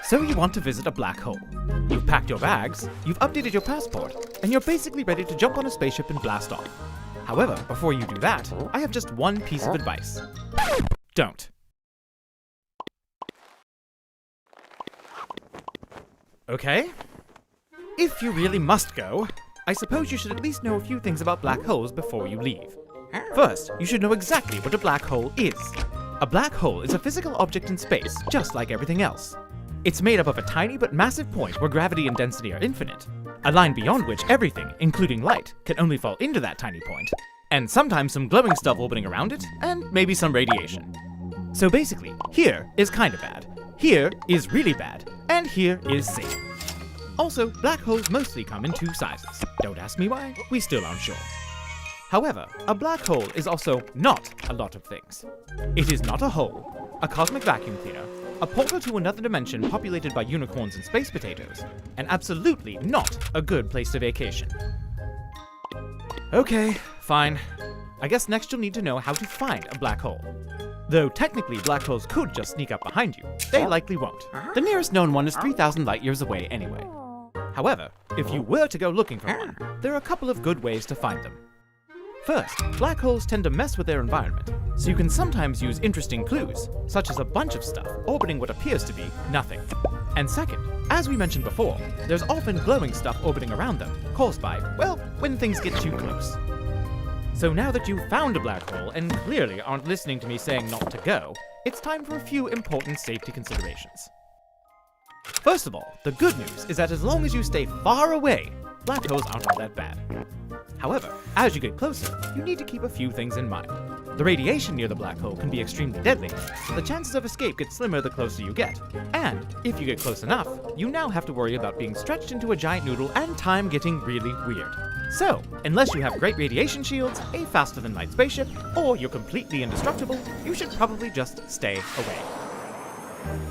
So you want to visit a black hole. You've packed your bags, you've updated your passport, and you're basically ready to jump on a spaceship and blast off. However, before you do that, I have just one piece of advice. Don't. Okay? If you really must go, I suppose you should at least know a few things about black holes before you leave. First, you should know exactly what a black hole is. A black hole is a physical object in space, just like everything else. It's made up of a tiny but massive point where gravity and density are infinite, a line beyond which everything, including light, can only fall into that tiny point, and sometimes some glowing stuff orbiting around it, and maybe some radiation. So basically, here is kinda bad, here is really bad, and here is safe. Also, black holes mostly come in two sizes. Don't ask me why, we still aren't sure. However, a black hole is also not a lot of things. It is not a hole, a cosmic vacuum cleaner, a portal to another dimension populated by unicorns and space potatoes, and absolutely not a good place to vacation. Okay, fine. I guess next you'll need to know how to find a black hole. Though technically black holes could just sneak up behind you, they likely won't. The nearest known one is 3,000 light years away anyway. However, if you were to go looking for one, there are a couple of good ways to find them. First, black holes tend to mess with their environment, so you can sometimes use interesting clues, such as a bunch of stuff orbiting what appears to be nothing. And second, as we mentioned before, there's often glowing stuff orbiting around them, caused by, well, when things get too close. So now that you've found a black hole and clearly aren't listening to me saying not to go, it's time for a few important safety considerations. First of all, the good news is that as long as you stay far away, black holes aren't all that bad. However, as you get closer, you need to keep a few things in mind. The radiation near the black hole can be extremely deadly. The chances of escape get slimmer the closer you get. And if you get close enough, you now have to worry about being stretched into a giant noodle and time getting really weird. So, unless you have great radiation shields, a faster-than-light spaceship, or you're completely indestructible, you should probably just stay away.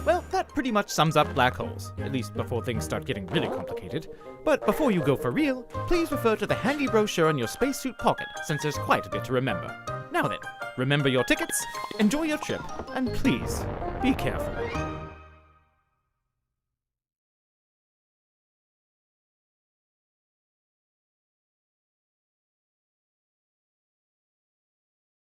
Well, that pretty much sums up black holes, at least before things start getting really complicated. But before you go for real, please refer to the handy brochure in your spacesuit pocket, since there's quite a bit to remember. Now then, remember your tickets, enjoy your trip, and please, be careful.